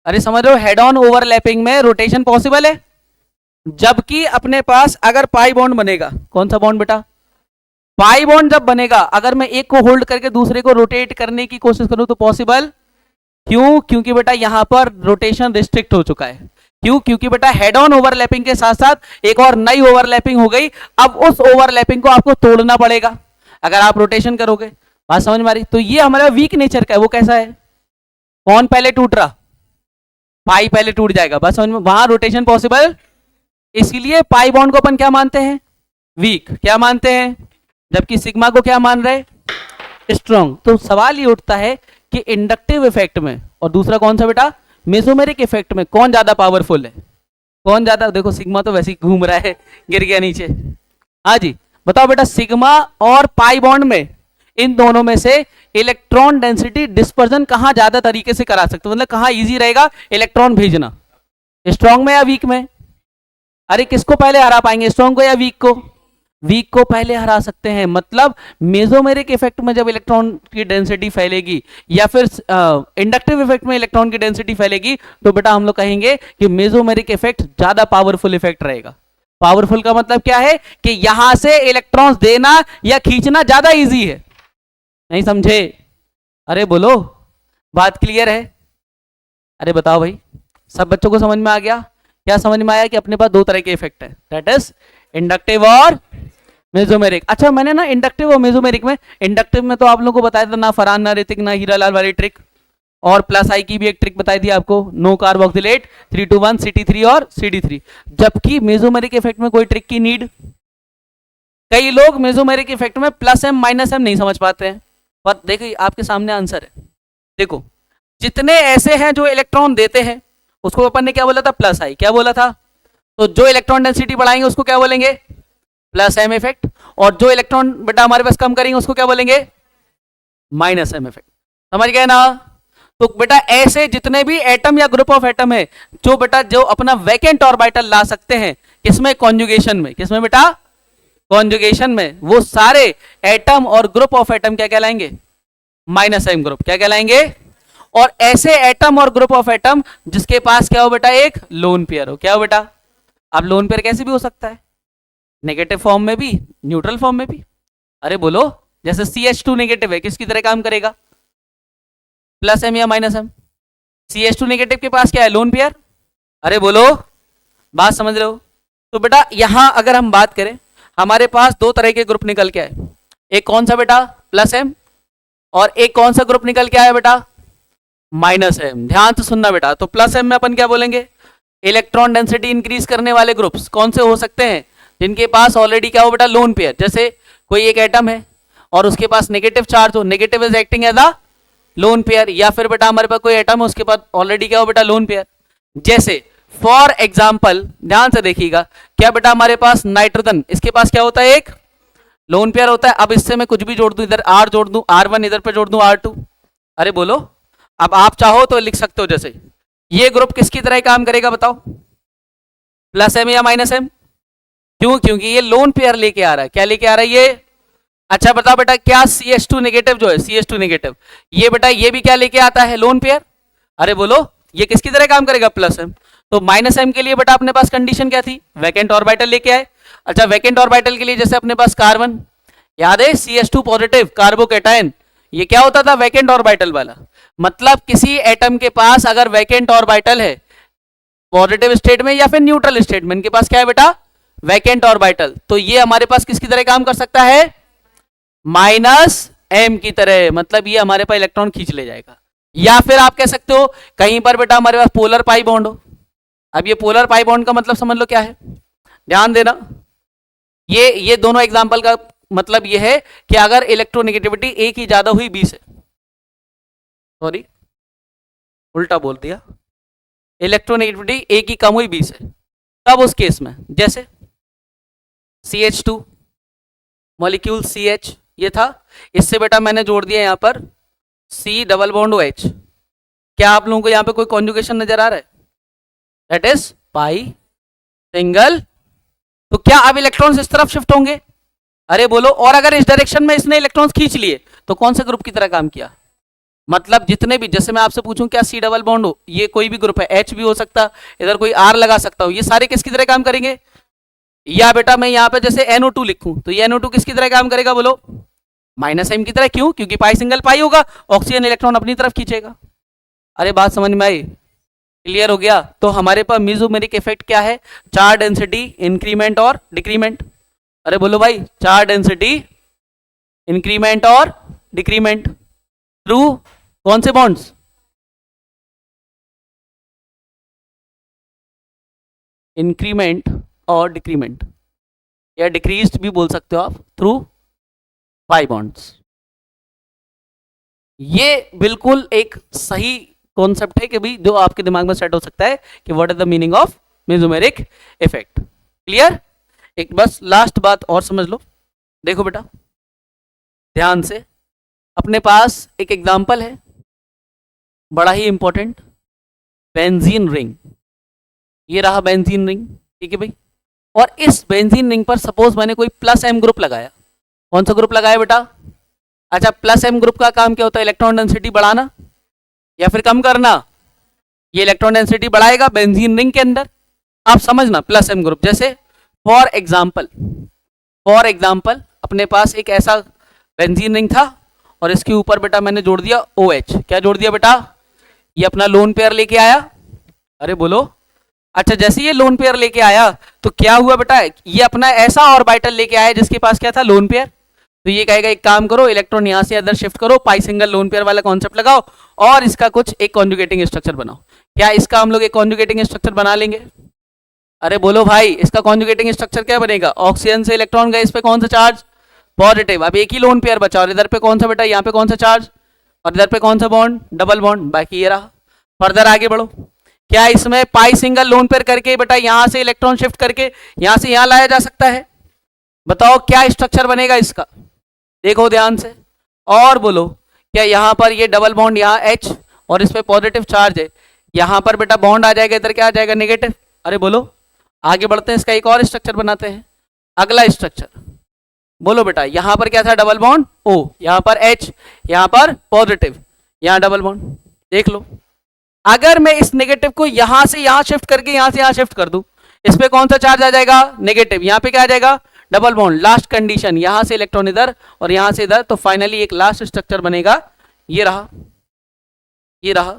अरे समझ रहे हो, हेड ऑन ओवरलैपिंग में रोटेशन पॉसिबल है, जबकि अपने पास अगर पाई बॉन्ड बनेगा, कौन सा बॉन्ड बेटा, पाई बॉन्ड जब बनेगा, अगर मैं एक को होल्ड करके दूसरे को रोटेट करने की कोशिश करूं तो पॉसिबल, क्यों? क्योंकि बेटा यहां पर रोटेशन रिस्ट्रिक्ट हो चुका है। क्यों? क्योंकि बेटा हेड ऑन ओवरलैपिंग के साथ साथ एक और नई ओवरलैपिंग हो गई। अब उस ओवरलैपिंग को आपको तोड़ना पड़ेगा अगर आप रोटेशन करोगे। बात समझ में आ रही? तो ये हमारा वीक नेचर का है। वो कैसा है? कौन पहले टूट रहा? पाई पहले टूट जाएगा। बात समझ में? वहां रोटेशन पॉसिबल, इसीलिए पाई बॉन्ड को अपन क्या मानते हैं? वीक। क्या मानते हैं? जबकि सिग्मा को क्या मान रहे? स्ट्रॉन्ग। तो सवाल ये उठता है कि इंडक्टिव इफेक्ट में, और दूसरा कौन सा बेटा? मेसोमेरिक इफेक्ट में कौन ज्यादा पावरफुल है? कौन ज्यादा? देखो सिग्मा तो वैसे ही घूम रहा है, गिर गया नीचे। हाँ जी, बताओ बेटा, सिग्मा और पाई बॉन्ड में, इन दोनों में से इलेक्ट्रॉन डेंसिटी डिस्पर्जन कहां ज्यादा तरीके से करा सकते हो? मतलब कहां इजी रहेगा इलेक्ट्रॉन भेजना? स्ट्रॉन्ग में या वीक में? अरे किसको पहले हरा पाएंगे, स्ट्रॉन्ग को या वीक को? वीक को पहले हरा सकते हैं। मतलब मेसोमेरिक इफेक्ट में जब इलेक्ट्रॉन की डेंसिटी फैलेगी या फिर इंडक्टिव इफेक्ट में इलेक्ट्रॉन की डेंसिटी फैलेगी तो बेटा हम लोग कहेंगे कि मेसोमेरिक इफेक्ट ज्यादा पावरफुल इफेक्ट रहेगा। पावरफुल का मतलब क्या है कि यहां से इलेक्ट्रॉन्स देना या खींचना ज्यादा इजी है। नहीं समझे? अरे बोलो, बात क्लियर है? अरे बताओ भाई, सब बच्चों को समझ में आ गया? क्या समझ में आया कि अपने पास दो तरह के इफेक्ट है, दैट इज इंडक्टिव और मेसोमेरिक। अच्छा, मैंने ना इंडक्टिव और मेसोमेरिक में, इंडक्टिव में तो आप लोगों को बताया था ना फरहान, ना ऋतिक, ना हीरालाल वाली ट्रिक, और प्लस आई की भी एक ट्रिक बताई थी आपको, नो कार्बोक्सिलेट 3 to 1 CT3 और CD3। जबकि मेसोमेरिक इफेक्ट में कोई ट्रिक की नीड, कई लोग मेसोमेरिक इफेक्ट में प्लस एम माइनस एम नहीं समझ पाते हैं, पर देखिए आपके सामने आंसर है। देखो, जितने ऐसे हैं जो इलेक्ट्रॉन देते हैं उसको अपन ने क्या बोला था? प्लस आई। क्या बोला था? तो जो इलेक्ट्रॉन डेंसिटी बढ़ाएंगे उसको क्या बोलेंगे? Plus M effect. और जो इलेक्ट्रॉन बेटा हमारे पास कम करेंगे उसको क्या बोलेंगे? Minus M effect. समझ गए ना? तो बेटा ऐसे जितने भी एटम या ग्रुप ऑफ एटम है जो बेटा जो अपना वैकेंट ऑर्बिटल ला सकते हैं, किसमें? कॉन्जुगेशन में। किसमें बेटा? कॉन्जुगेशन में। वो सारे एटम और ग्रुप ऑफ एटम क्या कहलाएंगे? Minus M group. क्या कहलाएंगे? और ऐसे एटम और ग्रुप ऑफ एटम जिसके पास क्या हो बेटा? एक लोन पेयर हो। क्या हो बेटा? अब लोन पेयर कैसे भी हो सकता है? नेगेटिव फॉर्म में भी, न्यूट्रल फॉर्म में भी। अरे बोलो, जैसे CH2 नेगेटिव है, किसकी तरह काम करेगा? प्लस एम या माइनस एम? CH2 नेगेटिव के पास क्या है? Lone pair. अरे बोलो, बात समझ रहे हो? तो बेटा यहां अगर हम बात करें, हमारे पास दो तरह के ग्रुप निकल के आए। एक कौन सा बेटा? Plus M. और एक कौन सा ग्रुप निकल के आया बेटा? Minus M. ध्यान से सुनना बेटा। तो प्लस एम में अपन क्या बोलेंगे? इलेक्ट्रॉन डेंसिटी इंक्रीज करने वाले ग्रुप्स कौन से हो सकते हैं? जिनके पास ऑलरेडी क्या हो बेटा? Lone pair. जैसे कोई एक एटम है और उसके पास नेगेटिव चार्ज हो, negative is acting as a lone pair. या फिर बेटा हमारे पास कोई एटम है उसके पास ऑलरेडी क्या हो बेटा? Lone pair. जैसे फॉर एग्जाम्पल, ध्यान से देखिएगा, क्या बेटा हमारे पास नाइट्रोजन, इसके पास क्या होता है? एक लोन पेयर होता है। अब इससे मैं कुछ भी जोड़ दूं, इधर R जोड़ दूं, R1 इधर पे जोड़ दूं R2। अरे बोलो, अब आप चाहो तो लिख सकते हो, जैसे ये ग्रुप किसकी तरह काम करेगा बताओ? प्लस एम या माइनस एम? क्यों? क्योंकि ये लोन पेयर लेके आ रहा है। क्या लेके आ रहा है ये? अच्छा बताओ बेटा, क्या CH2 नेगेटिव जो है, CH2 नेगेटिव, ये बेटा ये भी क्या लेके आता है? Lone pair. अरे बोलो, ये किसकी तरह काम करेगा? Plus M. तो माइनस एम के लिए बेटा अपने पास कंडीशन क्या थी? वैकेंट ऑर्बिटल लेके आए। अच्छा, वैकेंट ऑर्बिटल के लिए जैसे अपने पास कार्बन, याद है CH2 पॉजिटिव कार्बोकेटायन, ये क्या होता था? वैकेंट ऑर्बिटल वाला। मतलब किसी एटम के पास अगर वैकेंट ऑर्बिटल है पॉजिटिव स्टेट में या फिर न्यूट्रल स्टेट में, इनके पास क्या है बेटा? Vacant orbital. तो ये हमारे पास किसकी तरह काम कर सकता है? माइनस एम की तरह। मतलब ये हमारे पास इलेक्ट्रॉन खींच ले जाएगा। या फिर आप कह सकते हो कहीं पर बेटा हमारे पास पोलर पाई बॉन्ड हो। अब ये पोलर पाई बॉन्ड का मतलब समझ लो क्या है, ध्यान देना। ये दोनों एग्जांपल का मतलब ये है कि अगर इलेक्ट्रोनेगेटिविटी ए की ज्यादा हुई 20 है, सॉरी उल्टा बोल दिया, इलेक्ट्रोनेगेटिविटी ए की कम हुई 20 है, तब उस केस में जैसे CH2 मॉलिक्यूल CH ये था, इससे बेटा मैंने जोड़ दिया यहां पर C डबल बॉन्ड OH। क्या आप लोगों को यहां पे कोई कॉन्जुगेशन नजर आ रहा है? That is pi single. तो क्या अब इलेक्ट्रॉन्स इस तरफ शिफ्ट होंगे? अरे बोलो, और अगर इस डायरेक्शन में इसने इलेक्ट्रॉन्स खींच लिए तो कौन से ग्रुप की तरह काम किया? मतलब जितने भी, जैसे मैं आपसे पूछूं क्या C डबल बॉन्ड हो, ये कोई भी ग्रुप है, H भी हो सकता, इधर कोई R लगा सकता हो, ये सारे किसकी तरह काम करेंगे? या बेटा मैं यहाँ पे जैसे NO2 लिखूं तो ये NO2 किसकी तरह काम करेगा बोलो, माइनस M की तरह। क्यों? क्योंकि पाई सिंगल पाई होगा, ऑक्सीजन इलेक्ट्रॉन अपनी तरफ खींचेगा। अरे बात समझ में आई? क्लियर हो गया? तो हमारे पास मेसोमेरिक इफेक्ट क्या है, चार्ज डेंसिटी इंक्रीमेंट और डिक्रीमेंट। अरे बोलो भाई, चार्ज डेंसिटी इंक्रीमेंट और डिक्रीमेंट थ्रू कौन से बॉन्ड्स, इंक्रीमेंट और डिक्रीमेंट, या डिक्रीज्ड भी बोल सकते हो आप, थ्रू पाई बॉन्ड्स। ये बिल्कुल एक सही कॉन्सेप्ट है कि भाई जो आपके दिमाग में सेट हो सकता है कि what is the meaning of mesomeric effect. Clear? एक बस लास्ट बात और समझ लो। देखो बेटा ध्यान से, अपने पास एक एग्जांपल है बड़ा ही इंपॉर्टेंट, बेंजीन रिंग। ये रहा बेंजीन रिंग, ठीक है भाई। और इस बेंजीन रिंग पर सपोज मैंने कोई प्लस M ग्रुप लगाया। कौन सा ग्रुप लगाया बेटा? अच्छा, प्लस M ग्रुप का काम क्या होता है? इलेक्ट्रॉन डेंसिटी बढ़ाना या फिर कम करना। ये इलेक्ट्रॉन डेंसिटी बढ़ाएगा बेंजीन रिंग के अंदर। आप समझना, प्लस M ग्रुप जैसे फॉर एग्जाम्पल अपने पास एक ऐसा बेंजीन रिंग था और इसके ऊपर बेटा मैंने जोड़ दिया OH। क्या जोड़ दिया बेटा? ये अपना लोन पेयर लेके आया। अरे बोलो। अच्छा, जैसे ये लोन पेयर लेके आया तो क्या हुआ बेटा, ये अपना ऐसा ऑर्बिटल लेके आया जिसके पास क्या था, लोन पेयर। तो ये कहेगा एक काम करो, इलेक्ट्रॉन यहां से अंदर शिफ्ट करो, पाई सिंगल लोन पेयर वाला कॉन्सेप्ट लगाओ और इसका कुछ एक कॉन्जुगेटिंग स्ट्रक्चर बनाओ। क्या इसका हम लोग एक कॉन्जुगेटिंग स्ट्रक्चर बना लेंगे? अरे बोलो भाई, इसका कॉन्जुगेटिंग स्ट्रक्चर क्या बनेगा? ऑक्सीजन से इलेक्ट्रॉन गए, इस पे कौन सा चार्ज, पॉजिटिव। अब एक ही लोन पेयर बचा और इधर पे कौन सा बेटा, यहाँ पे कौन सा चार्ज और इधर पे कौन सा बॉन्ड, डबल बॉन्ड। बाकी ये रहा। फर्दर आगे बढ़ो, क्या इसमें पाई सिंगल लोन पेयर करके बेटा यहां से इलेक्ट्रॉन शिफ्ट करके यहां से यहां लाया जा सकता है? बताओ क्या स्ट्रक्चर बनेगा इसका, देखो ध्यान से और बोलो। क्या यहां पर ये डबल बॉन्ड यहाँ H और इस पे पॉजिटिव चार्ज है, यहां पर बेटा बॉन्ड आ जाएगा, इधर क्या आ जाएगा, नेगेटिव। अरे बोलो, आगे बढ़ते हैं, इसका एक और स्ट्रक्चर बनाते हैं। अगला स्ट्रक्चर बोलो बेटा, यहां पर क्या था, डबल बॉन्ड O, यहां पर H, यहां पर पॉजिटिव, यहां डबल बॉन्ड। देख लो, अगर मैं इस नेगेटिव को यहां से यहां शिफ्ट करके यहां से यहां शिफ्ट कर दूं, इस पे कौन सा चार्ज आ जाएगा, नेगेटिव। यहां पे क्या आ जाएगा, डबल बॉन्ड। लास्ट कंडीशन, यहां से इलेक्ट्रॉन इधर और यहां से इधर, तो फाइनली एक लास्ट स्ट्रक्चर बनेगा, ये रहा, ये रहा।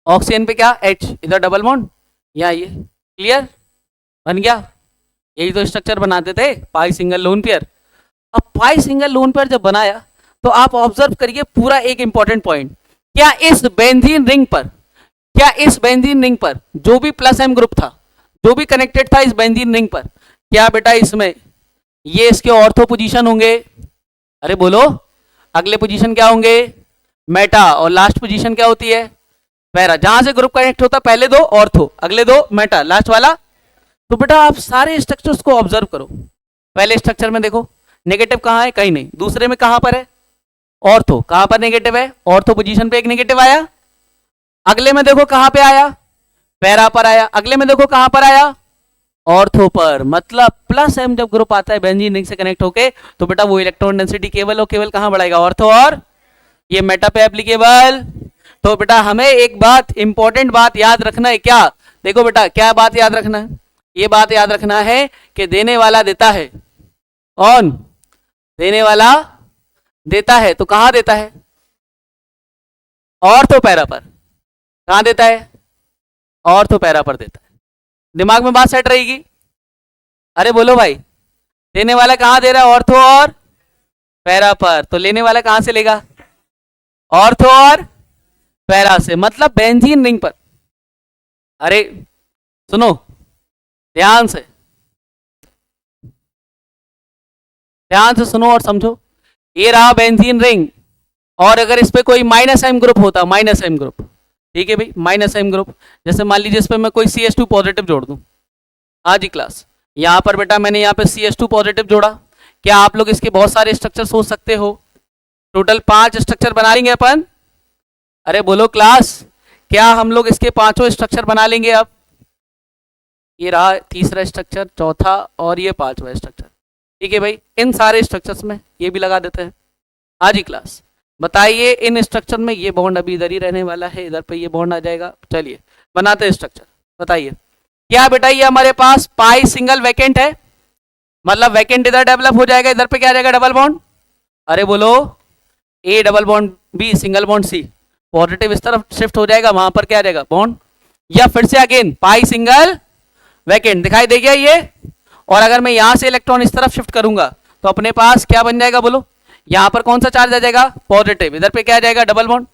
ऑक्सीजन पे क्या, H, इधर डबल बॉन्ड, यहां ये। क्लियर? बन गया? यही तो स्ट्रक्चर बनाते थे पाई सिंगल लोन पेयर। अब पाई सिंगल लोन पेयर जब बनाया तो आप ऑब्जर्व करिए पूरा एक इंपॉर्टेंट पॉइंट, क्या इस बेंजीन रिंग पर जो भी प्लस M ग्रुप था, जो भी कनेक्टेड था इस बेंजीन रिंग पर, क्या बेटा इसमें ये इसके ऑर्थो पोजीशन होंगे? अरे बोलो, अगले पोजीशन क्या होंगे, मेटा, और लास्ट पोजीशन क्या होती है, पैरा। जहां से ग्रुप कनेक्ट होता पहले दो ऑर्थो, अगले दो मेटा, लास्ट वाला। तो बेटा आप सारे स्ट्रक्चर्स को ऑब्जर्व करो। पहले स्ट्रक्चर में देखो नेगेटिव कहां है, कहीं नहीं। दूसरे में कहां पर है, ऑर्थो, कहां पर नेगेटिव है, ऑर्थो पोजीशन पे एक नेगेटिव आया। अगले में देखो कहां पे आया, पैरा पर आया। अगले में देखो कहां पर आया, ऑर्थो पर। मतलब प्लस M जब ग्रुप आता है बेंजीन रिंग से कनेक्ट होके, तो बेटा वो इलेक्ट्रॉन डेंसिटी केवल और केवल कहां बढ़ाएगा, ऑर्थो, और ये मेटा पे एप्लीकेबल। तो बेटा हमें एक बात, इंपॉर्टेंट बात याद रखना है। क्या? देखो बेटा, क्या बात याद रखना है, ये बात याद रखना है कि देने वाला देता है, कौन, देने वाला देता है। तो कहां देता है, ऑर्थो पैरा पर। कहां देता है, ऑर्थो पैरा पर देता है। दिमाग में बात सेट रहेगी? अरे बोलो भाई, देने वाला कहां दे रहा है, ऑर्थो और पैरा पर। तो लेने वाला कहां से लेगा, ऑर्थो और पैरा से, मतलब बेंजीन रिंग पर। अरे सुनो ध्यान से, ध्यान से सुनो और समझो। ये रहा बेंजीन रिंग, और अगर इस पे कोई माइनस M ग्रुप होता, माइनस M ग्रुप, ठीक है भाई, माइनस M ग्रुप, जैसे मान लीजिए इस पे मैं कोई CH2 पॉजिटिव जोड़ दूं। हाँ जी क्लास, यहाँ पर बेटा मैंने यहाँ पे CH2 पॉजिटिव जोड़ा। क्या आप लोग इसके बहुत सारे स्ट्रक्चर सोच सकते हो? टोटल 5 स्ट्रक्चर बना लेंगे अपन। अरे बोलो क्लास, क्या हम लोग इसके 5 स्ट्रक्चर बना लेंगे? अब ये रहा तीसरा स्ट्रक्चर, चौथा और ये 5वां स्ट्रक्चर। ठीक है भाई, इन सारे स्ट्रक्चर्स में ये भी लगा देते हैं। हाँ जी क्लास, बताइए इन स्ट्रक्चर में ये बॉन्ड अभी इधर ही रहने वाला है, इधर पे ये बॉन्ड आ जाएगा। चलिए बनाते हैं स्ट्रक्चर, बताइए क्या बेटा ये हमारे पास पाई सिंगल वैकेंट है, मतलब वैकेंट इधर डेवलप हो जाएगा, इधर पे क्या आ जाएगा डबल बॉन्ड, अरे बोलो A double bond B single bond C, positive इस तरफ शिफ्ट हो जाएगा, वहां पर क्या आ जाएगा बॉन्ड, या फिर से अगेन पाई सिंगल वैकेंट दिखाई दे गया ये। और अगर मैं यहां से इलेक्ट्रॉन इस तरफ शिफ्ट करूंगा तो अपने पास क्या बन जाएगा बोलो, यहां पर कौन सा चार्ज आ जाएगा पॉजिटिव, इधर पे क्या आ जाएगा डबल बॉन्ड।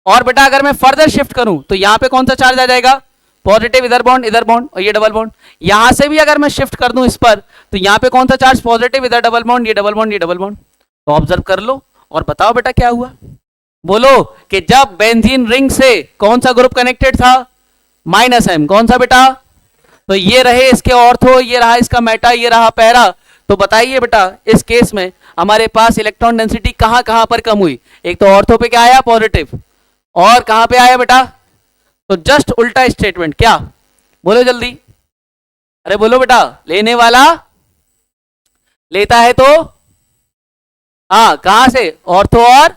और बेटा अगर मैं फर्दर शिफ्ट करूं तो यहां पे कौन सा चार्ज आ जाएगा पॉजिटिव, इधर बॉन्ड और ये डबल बॉन्ड। यहां से भी अगर मैं शिफ्ट कर दूं इस पर तो यहां पे कौन सा चार्ज पॉजिटिव, इधर डबल बॉन्ड, ये डबल बॉन्ड, ये डबल बॉन्ड। तो ऑब्जर्व कर लो और बताओ बेटा क्या हुआ। बोलो कि जब बेंजीन रिंग से कौन सा ग्रुप कनेक्टेड था -m, कौन सा बेटा, तो ये रहे इसके ऑर्थो, ये रहा इसका मेटा, ये रहा पैरा। तो बताइए बेटा इस केस में हमारे पास इलेक्ट्रॉन डेंसिटी कहां कहां पर कम हुई, एक तो ऑर्थो पे क्या आया पॉजिटिव, और कहां पे आया बेटा, तो जस्ट उल्टा स्टेटमेंट, क्या बोलो जल्दी, अरे बोलो बेटा, लेने वाला लेता है तो हाँ कहां से ऑर्थो, और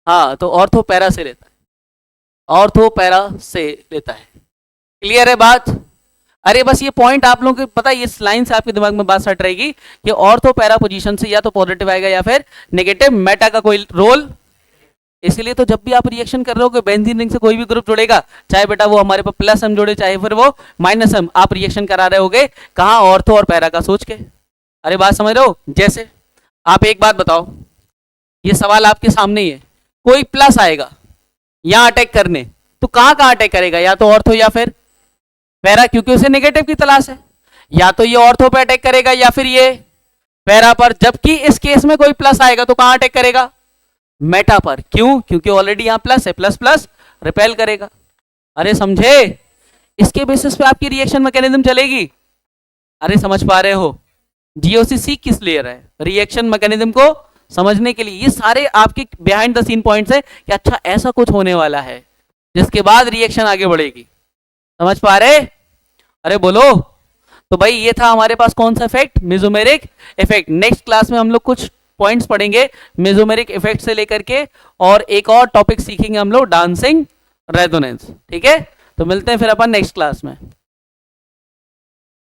हाँ तो ऑर्थो पैरा से लेता है, ऑर्थो पैरा से लेता है। क्लियर है बात, अरे बस ये पॉइंट आप लोगों को पता है, इस लाइन से आपके दिमाग में बात सेट रहेगी कि ऑर्थो पैरा पोजीशन से या तो पॉजिटिव आएगा या फिर नेगेटिव, मेटा का कोई रोल। इसलिए तो जब भी आप रिएक्शन कर रहे हो कि बेंजीन रिंग से कोई भी ग्रुप जुड़ेगा, चाहे बेटा वो हमारे पास +m जोड़े चाहे फिर वो -m, आप रिएक्शन करा रहे होगे कहां ऑर्थो और पैरा का सोच के। अरे बात समझ रहे हो, जैसे आप एक बात बताओ, ये सवाल आपके सामने ही है, कोई प्लस आएगा यहां अटैक करने, तो कहां कहां अटैक करेगा, या तो ऑर्थो या फिर पैरा, क्योंकि उसे नेगेटिव की तलाश है, या तो ये ऑर्थो पे अटैक करेगा या फिर ये पैरा पर। जबकि इस केस में कोई प्लस आएगा तो कहां अटैक करेगा, मेटा पर। क्यों, क्योंकि ऑलरेडी यहां प्लस है, प्लस प्लस रिपेल करेगा। अरे समझे, इसके बेसिस पे आपकी रिएक्शन मैकेनिज्म चलेगी। अरे समझ पा रहे हो, जीओसी सीख किस लिए रहा है, रिएक्शन मैकेनिज्म को समझने के लिए। ये सारे आपके बिहाइंड द सीन पॉइंट्स है कि अच्छा ऐसा कुछ होने वाला है जिसके बाद रिएक्शन आगे बढ़ेगी, समझ पा रहे, अरे बोलो। तो भाई ये था हमारे पास कौन सा effect, mesomeric effect. Next class में हम लोग कुछ पॉइंट्स पढ़ेंगे मेसोमेरिक इफेक्ट से लेकर के, और एक और टॉपिक सीखेंगे हम लोग डांसिंग रेजोनेंस। ठीक है, तो मिलते हैं फिर अपन नेक्स्ट क्लास में।